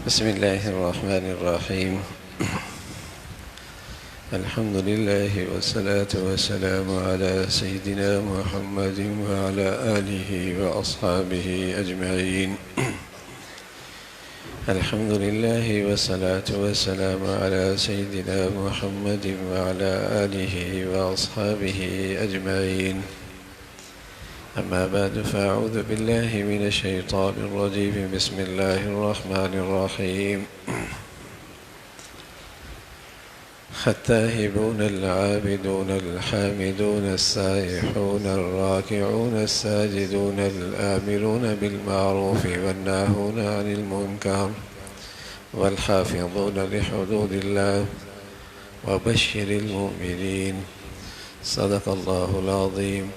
بسم الله الرحمن الرحيم. الحمد لله والصلاة والسلام على سيدنا محمد وعلى آله وأصحابه أجمعين. الحمد لله والصلاة والسلام على سيدنا محمد وعلى آله وأصحابه أجمعين. أما بعد فأعوذ بالله من الشيطان الرجيم. بسم الله الرحمن الرحيم. التائبون العابدون الحامدون السائحون الراكعون الساجدون الآمرون بالمعروف والناهون عن المنكر والحافظون لحدود الله وبشر المؤمنين. صدق الله العظيم.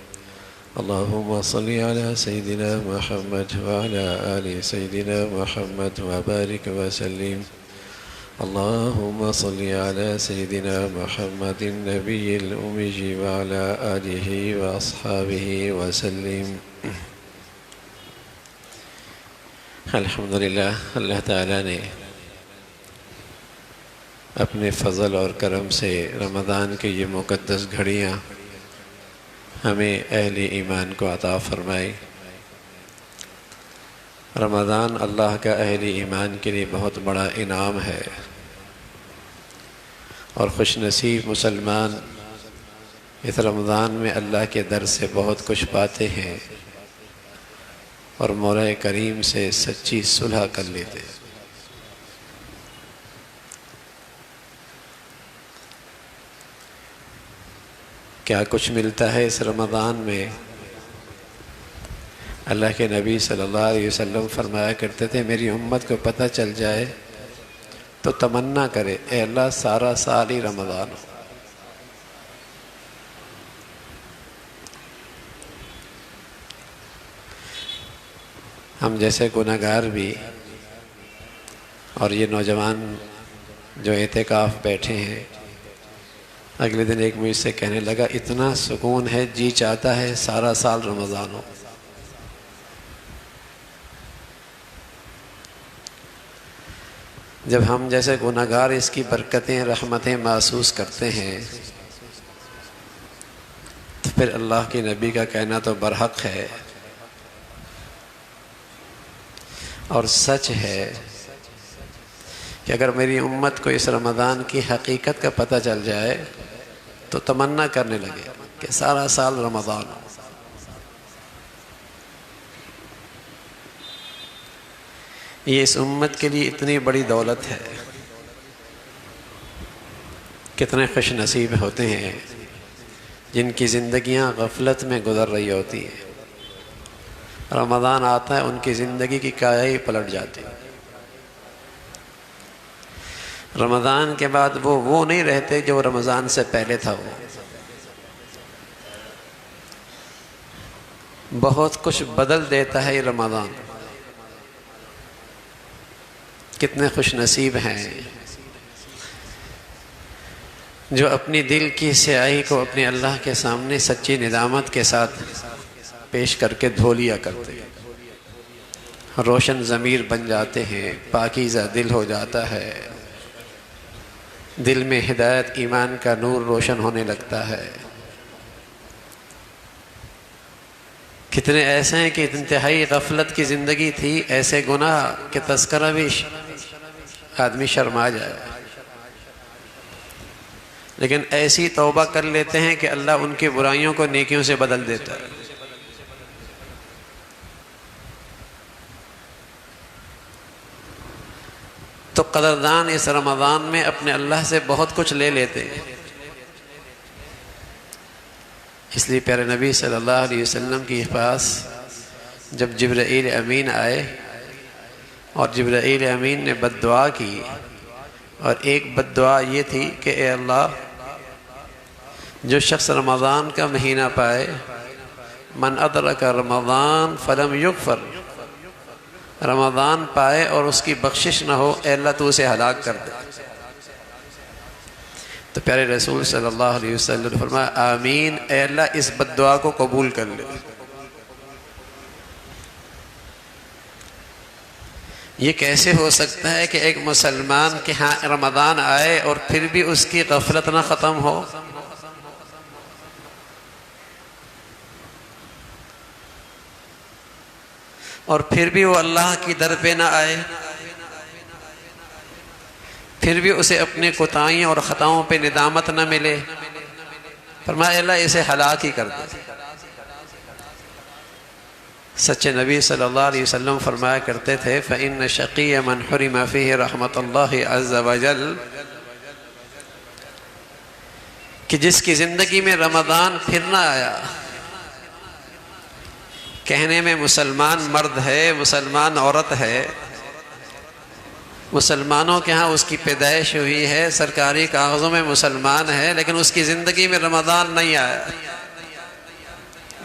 اللهم صل على سيدنا محمد وعلى آل سيدنا محمد وبارك وسلم. اللهم صل على سيدنا محمد النبي الأمي وعلى آله وأصحابه وسلم. الحمدللہ اللہ تعالیٰ نے اپنے فضل اور کرم سے رمضان کی یہ مقدس گھڑیاں ہمیں اہل ایمان کو عطا فرمائی. رمضان اللہ کا اہل ایمان کے لیے بہت بڑا انعام ہے اور خوش نصیب مسلمان اس رمضان میں اللہ کے در سے بہت کچھ پاتے ہیں اور مولا کریم سے سچی صلح کر لیتے ہیں. کیا کچھ ملتا ہے اس رمضان میں؟ اللہ کے نبی صلی اللہ علیہ وسلم فرمایا کرتے تھے میری امت کو پتہ چل جائے تو تمنا کرے اے اللہ سارا سال ہی رمضان ہو. ہم جیسے گنہگار بھی اور یہ نوجوان جو اعتکاف بیٹھے ہیں، اگلے دن ایک مجھ سے کہنے لگا اتنا سکون ہے جی چاہتا ہے سارا سال رمضان ہو. جب ہم جیسے گنہگار اس کی برکتیں رحمتیں محسوس کرتے ہیں تو پھر اللہ کے نبی کا کہنا تو برحق ہے اور سچ ہے کہ اگر میری امت کو اس رمضان کی حقیقت کا پتہ چل جائے تو تمنا کرنے لگے کہ سارا سال رمضان ہو. یہ اس امت کے لیے اتنی بڑی دولت ہے. کتنے خوش نصیب ہوتے ہیں جن کی زندگیاں غفلت میں گزر رہی ہوتی ہیں. رمضان آتا ہے ان کی زندگی کی کایا ہی پلٹ جاتی ہے. رمضان کے بعد وہ نہیں رہتے جو رمضان سے پہلے تھا. وہ بہت کچھ بدل دیتا ہے یہ رمضان. کتنے خوش نصیب ہیں جو اپنی دل کی سیاہی کو اپنے اللہ کے سامنے سچی ندامت کے ساتھ پیش کر کے دھو لیا کرتے ہیں. روشن ضمیر بن جاتے ہیں، پاکیزہ دل ہو جاتا ہے، دل میں ہدایت ایمان کا نور روشن ہونے لگتا ہے. کتنے ایسے ہیں کہ انتہائی غفلت کی زندگی تھی، ایسے گناہ کہ تذکرہ بھی آدمی شرما جائے، لیکن ایسی توبہ کر لیتے ہیں کہ اللہ ان کی برائیوں کو نیکیوں سے بدل دیتا ہے. تو قدردان اس رمضان میں اپنے اللہ سے بہت کچھ لے لیتے ہیں. اس لیے پیارے نبی صلی اللہ علیہ وسلم کے پاس جب جبرائیل امین آئے اور جبرائیل امین نے بد دعا کی، اور ایک بد دعا یہ تھی کہ اے اللہ جو شخص رمضان کا مہینہ پائے، من ادرک رمضان فلم یغفر، رمضان پائے اور اس کی بخشش نہ ہو، اے اللہ تو اسے ہلاک کر دے. تو پیارے رسول صلی اللہ علیہ وسلم نے فرمایا آمین، اے اللہ اس بد دعا کو قبول کر لے. یہ کیسے ہو سکتا ہے کہ ایک مسلمان کے ہاں رمضان آئے اور پھر بھی اس کی غفلت نہ ختم ہو؟ اور پھر بھی وہ اللہ کی در پہ نہ آئے، پھر بھی اسے اپنے کوتاہیوں اور خطاؤں پہ ندامت نہ ملے؟ فرمایا اللہ اسے ہلاک ہی کر دے۔ سچے نبی صلی اللہ علیہ وسلم فرمایا کرتے تھے فَإِنَّ شَقِيَّ مَنْ حُرِمَ فِيهِ رَحْمَةَ اللَّهِ عَزَّ وَجَلَّ، کہ جس کی زندگی میں رمضان پھر نہ آیا، کہنے میں مسلمان مرد ہے، مسلمان عورت ہے، مسلمانوں کے ہاں اس کی پیدائش ہوئی ہے، سرکاری کاغذوں میں مسلمان ہے، لیکن اس کی زندگی میں رمضان نہیں آیا۔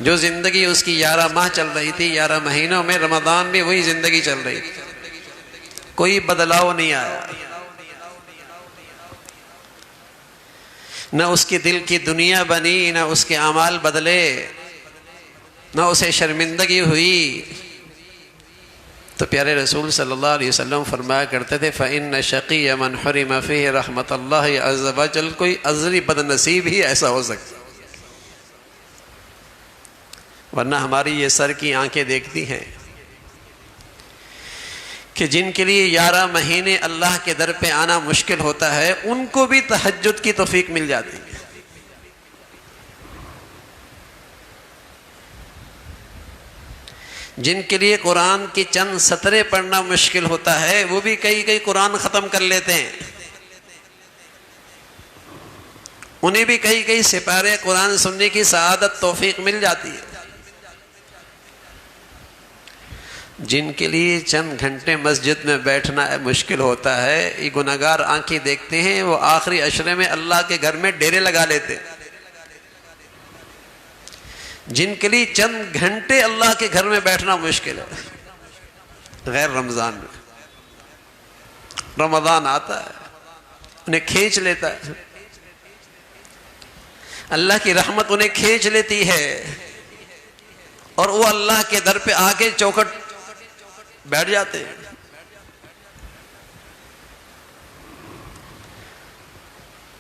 جو زندگی اس کی 11 ماہ چل رہی تھی، 11 مہینوں میں رمضان بھی وہی زندگی چل رہی تھی، کوئی بدلاؤ نہیں آیا۔ نہ اس کی دل کی دنیا بنی، نہ اس کے اعمال بدلے، نہ اسے شرمندگی ہوئی۔ تو پیارے رسول صلی اللہ علیہ وسلم فرمایا کرتے تھے فَإِنَّ شَقِيَّ مَنْ حُرِمَ فِيهِ رَحْمَةَ اللَّهِ عَزَّ وَجَلَّ، کوئی ازلی بد نصیب ہی ایسا ہو سکتا، ورنہ ہماری یہ سر کی آنکھیں دیکھتی ہیں کہ جن کے لیے 11 مہینے اللہ کے در پہ آنا مشکل ہوتا ہے، ان کو بھی تہجد کی توفیق مل جاتی ہے۔ جن کے لیے قرآن کی چند سطریں پڑھنا مشکل ہوتا ہے، وہ بھی کئی قرآن ختم کر لیتے ہیں، انہیں بھی کئی سپارے قرآن سننے کی سعادت توفیق مل جاتی ہے۔ جن کے لیے چند گھنٹے مسجد میں بیٹھنا مشکل ہوتا ہے، یہ گناہگار آنکھیں دیکھتے ہیں، وہ آخری عشرے میں اللہ کے گھر میں ڈیرے لگا لیتے ہیں۔ جن کے لیے چند گھنٹے اللہ کے گھر میں بیٹھنا مشکل ہے، غیر رمضان میں، رمضان آتا ہے انہیں کھینچ لیتا ہے، اللہ کی رحمت انہیں کھینچ لیتی ہے، اور وہ اللہ کے در پہ آ کے چوکھٹ بیٹھ جاتے ہیں۔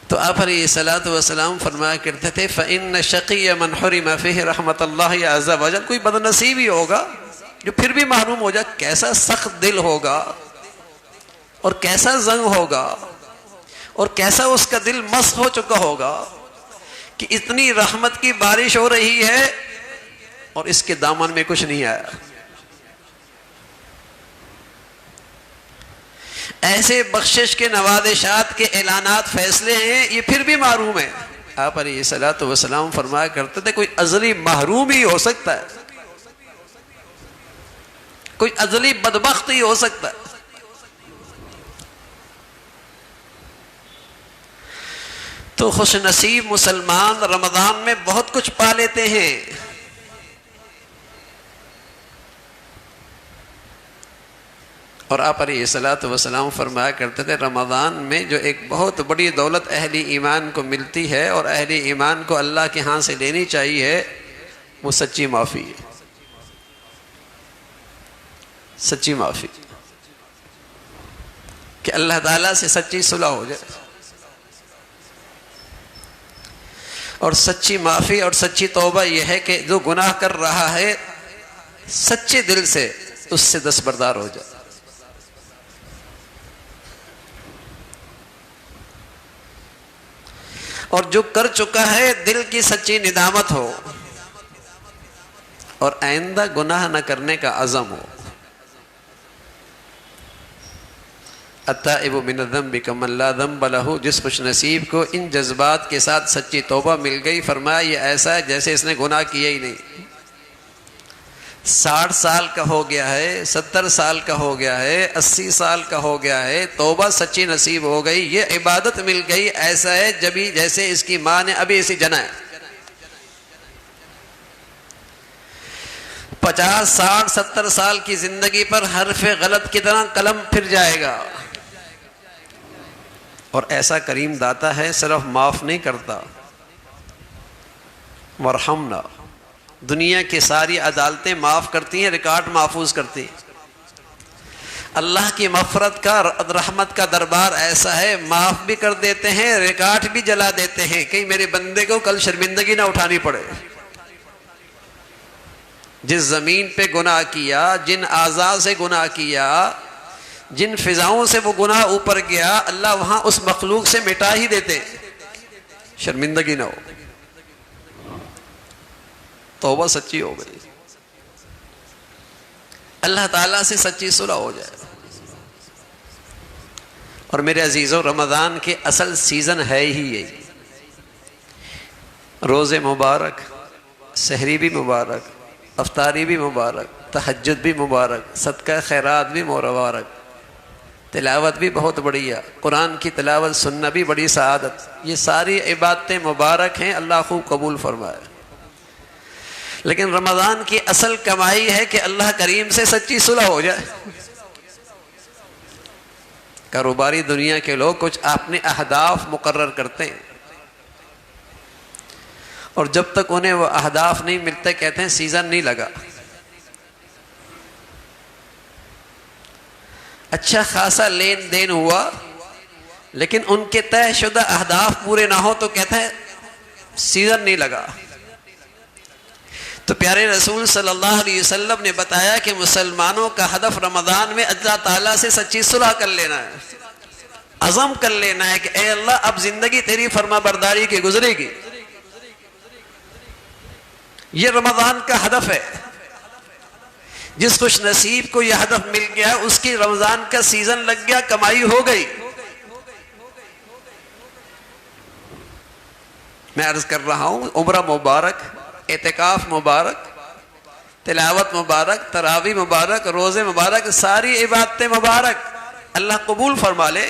تو آپ علیہ الصلوۃ والسلام فرمایا کرتے تھے فَإِنَّ شَقِيَّ مَنْ حُرِمَ فِيهِ رَحْمَةَ اللَّهِ عَزَّ وَجَلَّ، کوئی بد نصیب ہی ہوگا جو پھر بھی محروم ہو جائے۔ کیسا سخت دل ہوگا، اور کیسا زنگ ہوگا، اور کیسا اس کا دل مسخ ہو چکا ہوگا کہ اتنی رحمت کی بارش ہو رہی ہے اور اس کے دامن میں کچھ نہیں آیا۔ ایسے بخشش کے نوازشات کے اعلانات فیصلے ہیں، یہ پھر بھی محروم ہے۔ آپ علیہ الصلوۃ والسلام فرمایا کرتے تھے کوئی ازلی محروم ہی ہو سکتا ہے، کوئی ازلی بدبخت ہی ہو سکتا ہے۔ تو خوش نصیب مسلمان رمضان میں بہت کچھ پا لیتے ہیں۔ اور آپ علیہ الصلوۃ والسلام فرمایا کرتے تھے رمضان میں جو ایک بہت بڑی دولت اہل ایمان کو ملتی ہے اور اہل ایمان کو اللہ کے ہاں سے لینی چاہیے، وہ سچی معافی ہے، سچی معافی، کہ اللہ تعالیٰ سے سچی صلح ہو جائے، اور سچی معافی اور سچی توبہ یہ ہے کہ جو گناہ کر رہا ہے سچے دل سے اس سے دستبردار ہو جائے۔ اور جو کر چکا ہے دل کی سچی ندامت ہو، اور آئندہ گناہ نہ کرنے کا عزم ہو۔ التائب من الذنب کمن لا ذنب لہ، جس خوش نصیب کو ان جذبات کے ساتھ سچی توبہ مل گئی، فرمایا یہ ایسا ہے جیسے اس نے گناہ کیا ہی نہیں۔ 60 سال کا ہو گیا ہے، 70 سال کا ہو گیا ہے، 80 سال کا ہو گیا ہے، توبہ سچی نصیب ہو گئی، یہ عبادت مل گئی، ایسا ہے جبھی جیسے اس کی ماں نے ابھی اسے جنا ہے۔ 50 60 70 سال کی زندگی پر حرف غلط کی طرح قلم پھر جائے گا، اور ایسا کریم داتا ہے صرف معاف نہیں کرتا، ورحمنا، دنیا کی ساری عدالتیں معاف کرتی ہیں، ریکارڈ محفوظ کرتی ہیں۔ اللہ کی مغفرت کا رحمت کا دربار ایسا ہے، معاف بھی کر دیتے ہیں، ریکارڈ بھی جلا دیتے ہیں، کہیں میرے بندے کو کل شرمندگی نہ اٹھانی پڑے۔ جس زمین پہ گناہ کیا، جن اعضاء سے گناہ کیا، جن فضاؤں سے وہ گناہ اوپر گیا، اللہ وہاں اس مخلوق سے مٹا ہی دیتے، شرمندگی نہ ہو، توبہ سچی ہو گئی، اللہ تعالیٰ سے سچی صلح ہو جائے۔ اور میرے عزیزوں، رمضان کے اصل سیزن ہے ہی یہی، روزے مبارک، سحری بھی مبارک، افطاری بھی مبارک، تہجد بھی مبارک، صدقہ خیرات بھی مبارک، تلاوت بھی بہت بڑھیا، قرآن کی تلاوت سننا بھی بڑی سعادت، یہ ساری عبادتیں مبارک ہیں، اللہ خوب قبول فرمائے۔ لیکن رمضان کی اصل کمائی ہے کہ اللہ کریم سے سچی صلح ہو جائے۔ کاروباری دنیا کے لوگ کچھ اپنے اہداف مقرر کرتے ہیں، اور جب تک انہیں وہ اہداف نہیں ملتے کہتے ہیں سیزن نہیں لگا۔ اچھا خاصا لین دین ہوا، لیکن ان کے طے شدہ اہداف پورے نہ ہو تو کہتے ہیں سیزن نہیں لگا۔ تو پیارے رسول صلی اللہ علیہ وسلم نے بتایا کہ مسلمانوں کا ہدف رمضان میں اللہ تعالیٰ سے سچی صلح کر لینا ہے، عزم کر لینا ہے کہ اے اللہ اب زندگی تیری فرما برداری کی گزرے گی۔ یہ رمضان کا ہدف ہے۔ جس خوش نصیب کو یہ ہدف مل گیا، اس کی رمضان کا سیزن لگ گیا، کمائی ہو گئی۔ میں عرض کر رہا ہوں، عمرہ مبارک، اعتکاف مبارک، تلاوت مبارک، تراویح مبارک، روزے مبارک، ساری عبادتیں مبارک، اللہ قبول فرما لے۔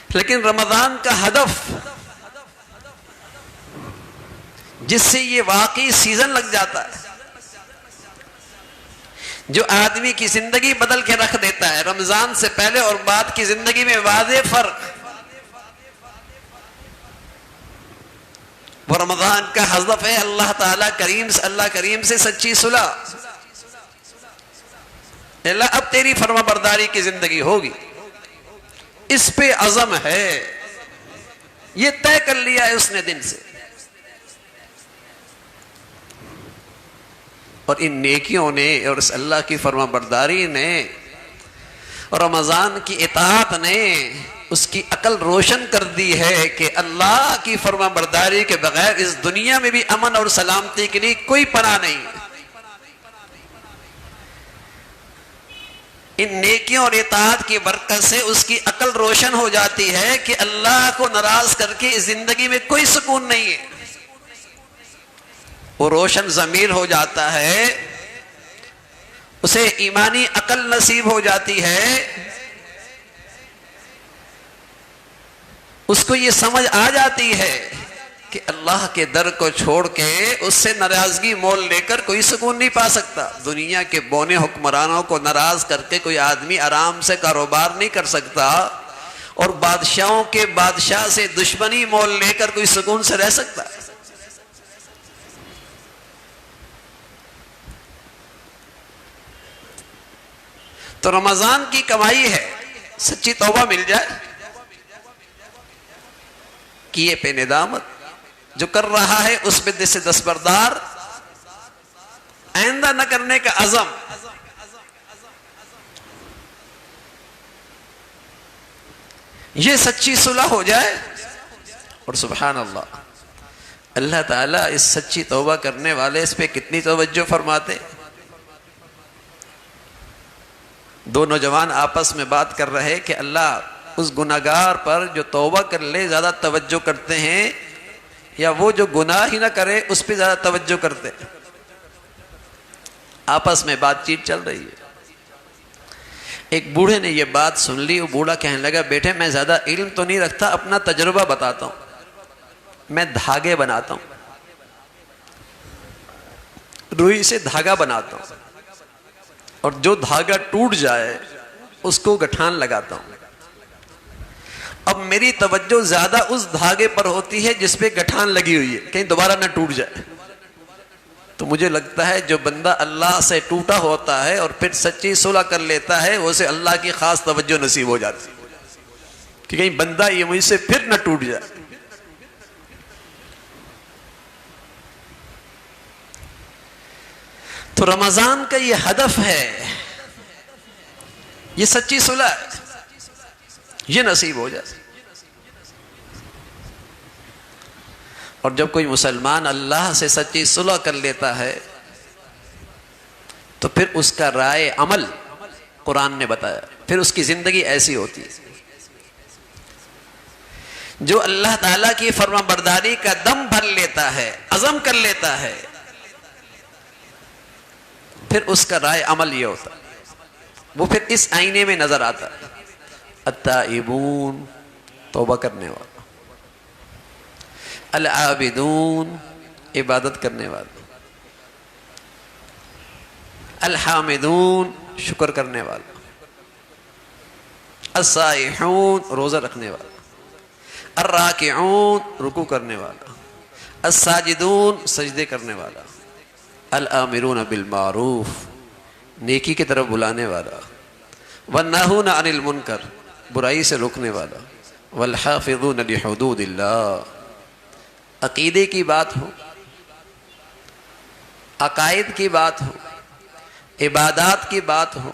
لیکن رمضان کا ہدف جس سے یہ واقعی سیزن لگ جاتا ہے، جو آدمی کی زندگی بدل کے رکھ دیتا ہے، رمضان سے پہلے اور بعد کی زندگی میں واضح فرق۔ وہ رمضان کا ہدف ہے اللہ تعالیٰ کریم سے سچی صلح۔ اللہ اب تیری فرما برداری کی زندگی ہوگی، اس پہ عزم ہے، یہ طے کر لیا ہے اس نے دن سے۔ اور ان نیکیوں نے اور اس اللہ کی فرما برداری نے اور رمضان کی اطاعت نے اس کی عقل روشن کر دی ہے کہ اللہ کی فرما برداری کے بغیر اس دنیا میں بھی امن اور سلامتی کے لیے کوئی پناہ نہیں۔ ان نیکیوں اور اطاعت کی برکت سے اس کی عقل روشن ہو جاتی ہے کہ اللہ کو ناراض کر کے اس زندگی میں کوئی سکون نہیں ہے۔ وہ روشن ضمیر ہو جاتا ہے، اسے ایمانی عقل نصیب ہو جاتی ہے، اس کو یہ سمجھ آ جاتی ہے کہ اللہ کے در کو چھوڑ کے اس سے ناراضگی مول لے کر کوئی سکون نہیں پا سکتا۔ دنیا کے بونے حکمرانوں کو ناراض کر کے کوئی آدمی آرام سے کاروبار نہیں کر سکتا، اور بادشاہوں کے بادشاہ سے دشمنی مول لے کر کوئی سکون سے رہ سکتا۔ تو رمضان کی کمائی ہے سچی توبہ مل جائے، کیے پہ ندامت، جو کر رہا ہے اس میں سے دستبردار، آئندہ نہ کرنے کا عزم۔ یہ سچی صلح ہو جائے، اور سبحان اللہ، اللہ تعالیٰ اس سچی توبہ کرنے والے اس پہ کتنی توجہ فرماتے۔ دو نوجوان آپس میں بات کر رہے کہ اللہ اس گناہگار پر جو توبہ کر لے زیادہ توجہ کرتے ہیں، یا وہ جو گناہ ہی نہ کرے اس پہ زیادہ توجہ کرتے ہیں۔ آپس میں بات چیت چل رہی ہے۔ ایک بوڑھے نے یہ بات سن لی، وہ بوڑھا کہنے لگا بیٹے میں زیادہ علم تو نہیں رکھتا، اپنا تجربہ بتاتا ہوں، میں دھاگے بناتا ہوں، روئی سے دھاگا بناتا ہوں، اور جو دھاگا ٹوٹ جائے اس کو گٹھان لگاتا ہوں۔ اب میری توجہ زیادہ اس دھاگے پر ہوتی ہے جس پہ گٹھان لگی ہوئی ہے، کہیں دوبارہ نہ ٹوٹ جائے۔ تو مجھے لگتا ہے جو بندہ اللہ سے ٹوٹا ہوتا ہے اور پھر سچی صلح کر لیتا ہے اسے اللہ کی خاص توجہ نصیب ہو جاتی کہ کہیں بندہ یہ مجھ سے پھر نہ ٹوٹ جائے. تو رمضان کا یہ ہدف ہے، یہ سچی صلح ہے، یہ نصیب ہو جائے. اور جب کوئی مسلمان اللہ سے سچی صلح کر لیتا ہے تو پھر اس کا رائے عمل قرآن نے بتایا، پھر اس کی زندگی ایسی ہوتی ہے. جو اللہ تعالیٰ کی فرما برداری کا دم بھر لیتا ہے، عزم کر لیتا ہے، پھر اس کا رائے عمل یہ ہوتا ہے، وہ پھر اس آئینے میں نظر آتا ہے. التائبون توبہ کرنے والا، العابدون عبادت کرنے والا، الحامدون شکر کرنے والا، الصائحون روزہ رکھنے والا، الراکعون رکوع کرنے والا، الساجدون سجدے کرنے والا، الآمرون بالمعروف نیکی کی طرف بلانے والا، والناہون عن المنکر برائی سے روکنے والا، والحافظون لحدود اللہ. عقیدے کی بات ہو، عقائد کی بات ہو، عبادات کی بات ہو،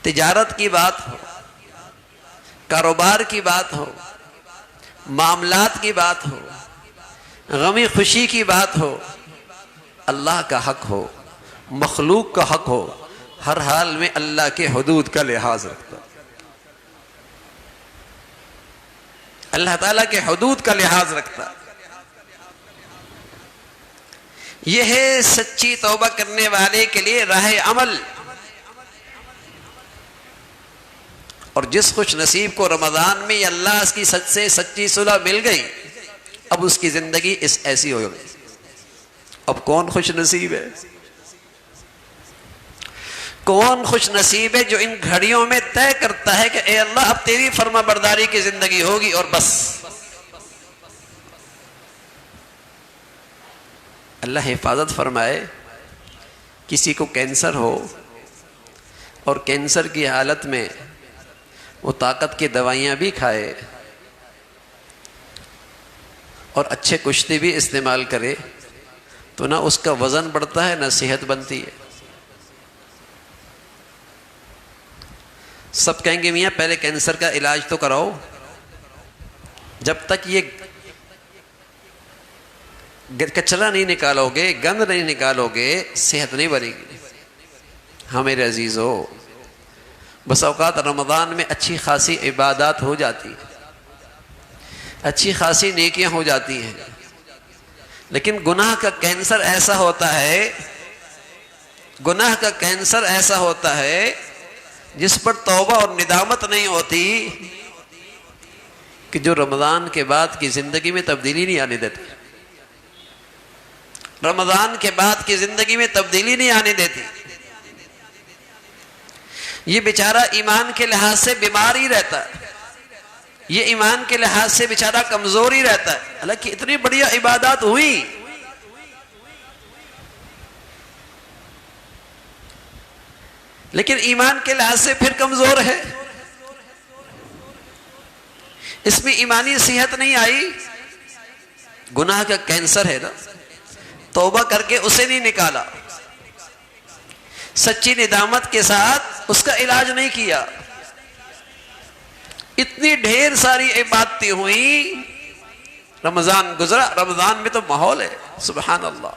تجارت کی بات ہو، کاروبار کی بات ہو، معاملات کی بات ہو، غمی خوشی کی بات ہو، اللہ کا حق ہو، مخلوق کا حق ہو، ہر حال میں اللہ کے حدود کا لحاظ رکھتا، اللہ تعالیٰ کے حدود کا لحاظ رکھتا. یہ ہے سچی توبہ کرنے والے کے لیے راہ عمل. اور جس خوش نصیب کو رمضان میں اللہ کی سچ سے سچی صلح مل گئی، اب اس کی زندگی ایسی ہو گئی. اب کون خوش نصیب ہے؟ کون خوش نصیب ہے جو ان گھڑیوں میں طے کرتا ہے کہ اے اللہ اب تیری فرما برداری کی زندگی ہوگی اور بس. اللہ حفاظت فرمائے. کسی کو کینسر ہو اور کینسر کی حالت میں وہ طاقت کی دوائیاں بھی کھائے اور اچھے کشتی بھی استعمال کرے تو نہ اس کا وزن بڑھتا ہے نہ صحت بنتی ہے. سب کہیں گے میاں پہلے کینسر کا علاج تو کراؤ. جب تک یہ کچرا نہیں نکالو گے، گند نہیں نکالو گے، صحت نہیں بنے گی. ہاں میرے عزیزو، بس اوقات رمضان میں اچھی خاصی عبادات ہو جاتی ہیں، اچھی خاصی نیکیاں ہو جاتی ہیں، لیکن گناہ کا کینسر ایسا ہوتا ہے، گناہ کا کینسر ایسا ہوتا ہے جس پر توبہ اور ندامت نہیں ہوتی کہ جو رمضان کے بعد کی زندگی میں تبدیلی نہیں آنے دیتی. رمضان کے بعد کی زندگی میں تبدیلی نہیں آنے دیتی. یہ بیچارہ ایمان کے لحاظ سے بیمار ہی رہتا ہے، یہ ایمان کے لحاظ سے بیچارہ کمزور ہی رہتا ہے. حالانکہ اتنی بڑھیا عبادات ہوئی، لیکن ایمان کے لحاظ سے پھر کمزور ہے. اس میں ایمانی صحت نہیں آئی. گناہ کا کینسر ہے نا، توبہ کر کے اسے نہیں نکالا، سچی ندامت کے ساتھ اس کا علاج نہیں کیا. اتنی ڈھیر ساری عبادتیں ہوئیں، رمضان گزرا، رمضان میں تو ماحول ہے سبحان اللہ،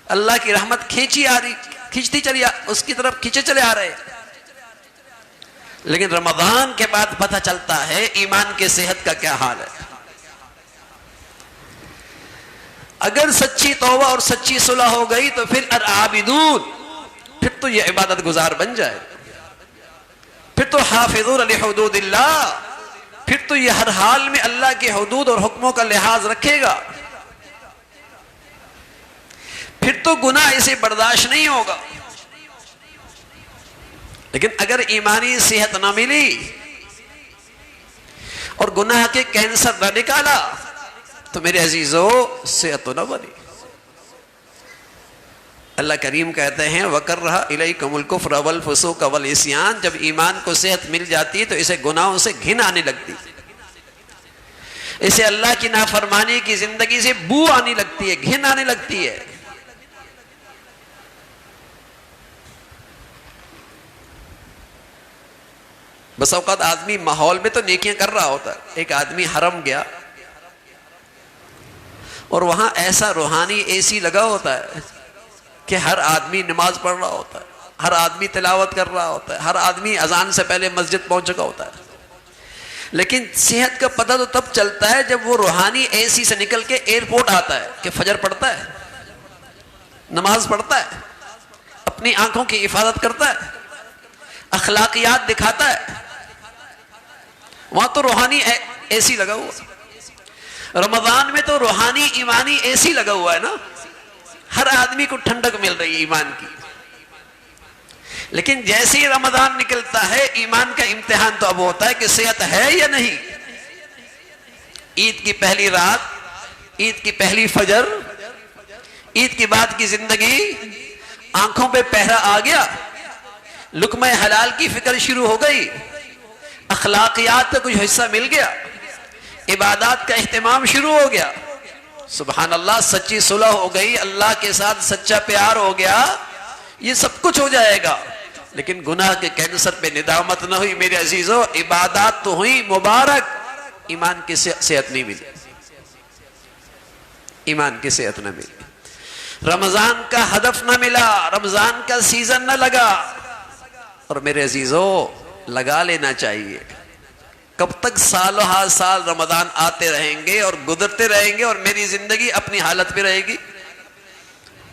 اللہ کی رحمت کھینچی آ رہی، کھینچتی چلی اس کی طرف کھینچے چلے آ رہے. لیکن رمضان کے بعد پتہ چلتا ہے ایمان کے صحت کا کیا حال ہے. اگر سچی توبہ اور سچی صلح ہو گئی تو پھر العابدون، پھر تو یہ عبادت گزار بن جائے، پھر تو حافظون لحدود اللہ، پھر تو یہ ہر حال میں اللہ کے حدود اور حکموں کا لحاظ رکھے گا، پھر تو گناہ اسے برداشت نہیں ہوگا. لیکن اگر ایمانی صحت نہ ملی اور گناہ کے کینسر نہ نکالا تو میرے عزیزو صحت تو نہ بنی۔ اللہ کریم کہتے ہیں وَكَرَّهَ إِلَيْكُمُ الْكُفْرَ وَالْفُسُوقَ وَالْعِصْيَانَ، جب ایمان کو صحت مل جاتی ہے تو اسے گناہوں سے گھن آنے لگتی ہے، اسے اللہ کی نافرمانی کی زندگی سے بو آنے لگتی ہے، گھن آنے لگتی ہے۔ بس اوقات آدمی ماحول میں تو نیکیاں کر رہا ہوتا ہے، ایک آدمی حرم گیا اور وہاں ایسا روحانی اے سی لگا ہوتا ہے کہ ہر آدمی نماز پڑھ رہا ہوتا ہے، ہر آدمی تلاوت کر رہا ہوتا ہے، ہر آدمی اذان سے پہلے مسجد پہنچ چکا ہوتا ہے، لیکن صحت کا پتہ تو تب چلتا ہے جب وہ روحانی اے سی سے نکل کے ایئرپورٹ آتا ہے کہ فجر پڑھتا ہے، نماز پڑھتا ہے، اپنی آنکھوں کی حفاظت کرتا ہے، اخلاقیات دکھاتا ہے، وہاں تو روحانی اے سی لگا ہوا۔ رمضان میں تو روحانی ایمانی اے سی لگا ہوا ہے نا، ہر آدمی کو ٹھنڈک مل رہی ہے ایمان کی، لیکن جیسے ہی رمضان نکلتا ہے ایمان کا امتحان تو اب ہوتا ہے کہ صحت ہے یا نہیں۔ عید کی پہلی رات، عید کی پہلی فجر، عید کی بعد کی زندگی، آنکھوں پہ پہرا آ گیا، لقمہ حلال کی فکر شروع ہو گئی، اخلاقیات کا کچھ حصہ مل گیا، عبادات کا اہتمام شروع ہو گیا، سبحان اللہ، سچی صلح ہو گئی، اللہ کے ساتھ سچا پیار ہو گیا، یہ سب کچھ ہو جائے گا، لیکن گناہ کے کینسر پہ ندامت نہ ہوئی میرے عزیزو، عبادات تو ہوئی مبارک، ایمان کی صحت نہیں ملی، ایمان کی صحت نہ ملی، رمضان کا ہدف نہ ملا، رمضان کا سیزن نہ لگا۔ اور میرے عزیزو لگا لینا چاہیے، کب تک سالوں ہا سال رمضان آتے رہیں گے اور گزرتے رہیں گے اور میری زندگی اپنی حالت پہ رہے گی؟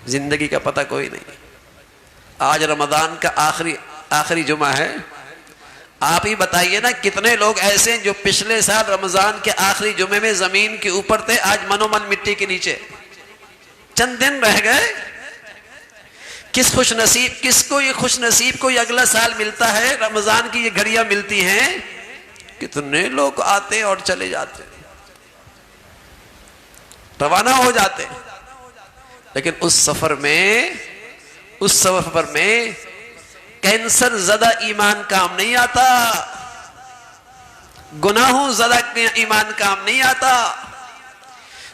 زندگی کا پتہ کوئی نہیں۔ آج رمضان کا آخری جمعہ ہے، آپ ہی بتائیے نا کتنے لوگ ایسے ہیں جو پچھلے سال رمضان کے آخری جمعے میں زمین کے اوپر تھے، آج منو من مٹی کے نیچے، چند دن رہ گئے۔ کس خوش نصیب، کس کو یہ خوش نصیب کو یہ اگلا سال ملتا ہے، رمضان کی یہ گھڑیاں ملتی ہیں؟ کتنے لوگ آتے اور چلے جاتے، روانہ ہو جاتے، لیکن اس سفر میں کینسر زدہ ایمان کام نہیں آتا، گناہوں زدہ ایمان کام نہیں آتا۔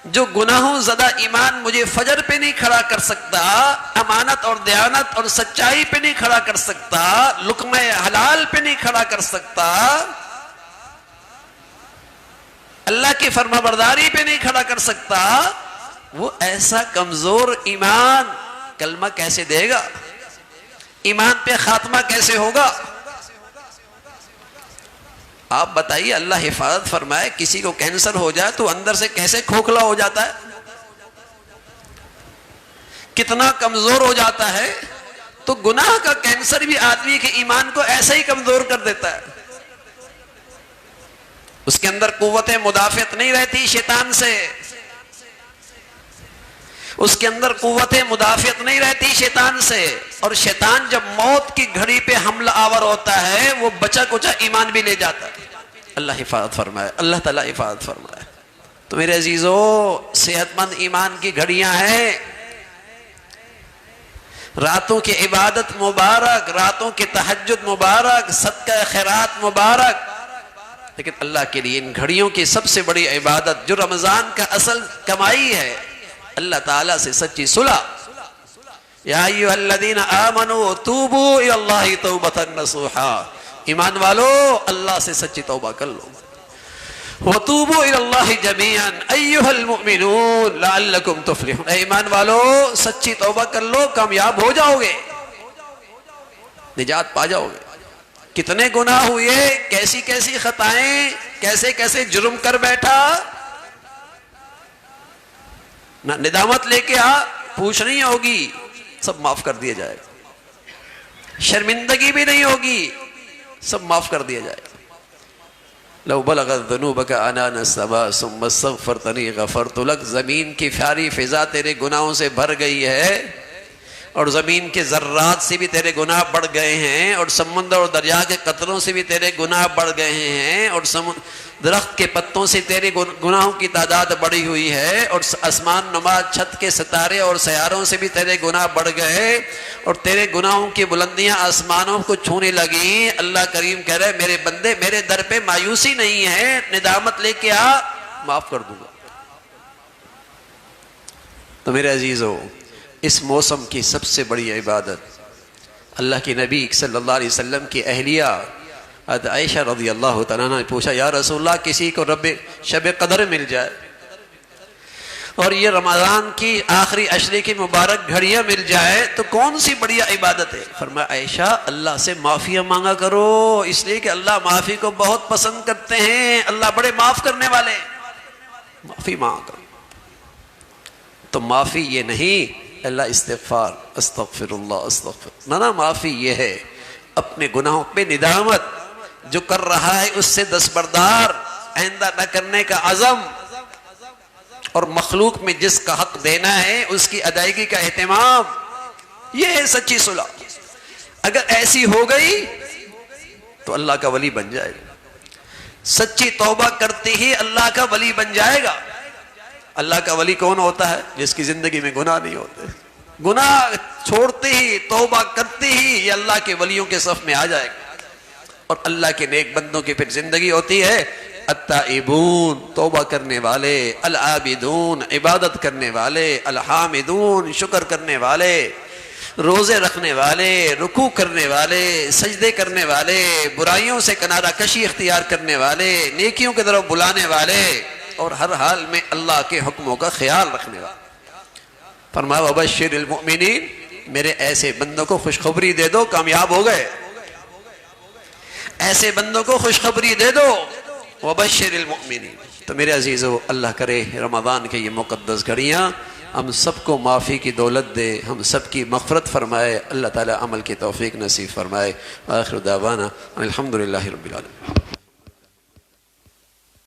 جو گناہوں زدہ ایمان مجھے فجر پہ نہیں کھڑا کر سکتا، امانت اور دیانت اور سچائی پہ نہیں کھڑا کر سکتا، لقمہ حلال پہ نہیں کھڑا کر سکتا، اللہ کی فرما برداری پہ نہیں کھڑا کر سکتا، وہ ایسا کمزور ایمان کلمہ کیسے دے گا؟ ایمان پہ خاتمہ کیسے ہوگا؟ آپ بتائیے، اللہ حفاظت فرمائے، کسی کو کینسر ہو جائے تو اندر سے کیسے کھوکھلا ہو جاتا ہے، کتنا کمزور ہو جاتا ہے۔ تو گناہ کا کینسر بھی آدمی کے ایمان کو ایسا ہی کمزور کر دیتا ہے، اس کے اندر قوت مدافعت نہیں رہتی شیطان سے، اس کے اندر قوت مدافعت نہیں رہتی شیطان سے، اور شیطان جب موت کی گھڑی پہ حملہ آور ہوتا ہے وہ بچا کچا ایمان بھی لے جاتا ہے۔ اللہ حفاظت فرمائے، اللہ تعالیٰ حفاظت فرمائے۔ تو میرے عزیزو، صحت مند ایمان کی گھڑیاں ہیں، راتوں کی عبادت مبارک، راتوں کی تہجد مبارک، صدقہ خیرات مبارک، لیکن اللہ کے لیے ان گھڑیوں کی سب سے بڑی عبادت جو رمضان کا اصل کمائی ہے، اللہ تعالیٰ سے سچی صلح۔ یا ایھا الذین آمنوا توبوا الی اللہ توبۃ نصوحا، ایمان والو اللہ سے سچی توبہ کر لو۔ وتوبوا الی اللہ جميعا ایھا المؤمنون لعلکم تفلحون، اے ایمان والو سچی توبہ کر لو، کامیاب ہو جاؤ گے، نجات پا جاؤ گے۔ کتنے گناہ ہوئے، کیسی کیسی خطائیں، کیسے کیسے جرم کر بیٹھا، نہ ندامت لے کے پوچھ نہیں ہوگی، سب معاف کر دیا جائے گا، شرمندگی بھی نہیں ہوگی، سب معاف کر دیا جائے گا۔ لو بلغت ذنوبک عنان السماء ثم استغفرتنی غفرت لک، زمین کی پیاری فضا تیرے گناہوں سے بھر گئی ہے، اور زمین کے ذرات سے بھی تیرے گناہ بڑھ گئے ہیں، اور سمندر اور دریا کے قطروں سے بھی تیرے گناہ بڑھ گئے ہیں، اور درخت کے پتوں سے تیرے گناہوں کی تعداد بڑھی ہوئی ہے، اور آسمان نما چھت کے ستارے اور سیاروں سے بھی تیرے گناہ بڑھ گئے، اور تیرے گناہوں کی بلندیاں آسمانوں کو چھونے لگیں۔ اللہ کریم کہہ رہے میرے بندے میرے در پہ مایوسی نہیں ہے، ندامت لے کے آ، معاف کر دوں گا۔ تو میرے عزیزو، اس موسم کی سب سے بڑی عبادت اللہ کے نبی صلی اللہ علیہ وسلم کی اہلیہ حضرت عائشہ رضی اللہ تعالیٰ عنہ نے پوچھا، یا رسول اللہ کسی کو شب قدر مل جائے اور یہ رمضان کی آخری عشرے کی مبارک گھڑیاں مل جائے تو کون سی بڑی عبادت ہے؟ فرمایا عائشہ اللہ سے معافیاں مانگا کرو، اس لیے کہ اللہ معافی کو بہت پسند کرتے ہیں، اللہ بڑے معاف کرنے والے ہیں، معافی مانگا کرو۔ تو معافی یہ نہیں اللہ استغفار، استغفر اللہ استغفر، نہ معافی یہ ہے اپنے گناہوں پہ ندامت، جو کر رہا ہے اس سے دستبردار، آئندہ نہ کرنے کا عزم، اور مخلوق میں جس کا حق دینا ہے اس کی ادائیگی کا اہتمام، یہ ہے سچی صلح۔ اگر ایسی ہو گئی تو اللہ کا ولی بن جائے گا، سچی توبہ کرتے ہی اللہ کا ولی بن جائے گا۔ اللہ کا ولی کون ہوتا ہے؟ جس کی زندگی میں گناہ نہیں ہوتے، گناہ چھوڑتے ہی توبہ کرتے ہی یہ اللہ کے ولیوں کے صف میں آ جائے گا، اور اللہ کے نیک بندوں کی پھر زندگی ہوتی ہے التائبون، توبہ کرنے والے، العابدون، عبادت کرنے والے، الحامدون، شکر کرنے والے، روزے رکھنے والے، رکوع کرنے والے، سجدے کرنے والے، برائیوں سے کنارہ کشی اختیار کرنے والے، نیکیوں کی طرف بلانے والے، اور ہر حال میں اللہ کے حکموں کا خیال رکھنے والے۔ فرمایا وبشر المؤمنین، میرے ایسے بندوں کو خوشخبری دے دو کامیاب ہو گئے، ایسے بندوں کو خوشخبری دے دو، وبشر المؤمنین۔ تو میرے عزیزو، اللہ کرے رمضان کے یہ مقدس گھڑیاں ہم سب کو معافی کی دولت دے، ہم سب کی مغفرت فرمائے، اللہ تعالی عمل کی توفیق نصیب فرمائے۔ آخر دعوانا الحمدللہ رب العالمین۔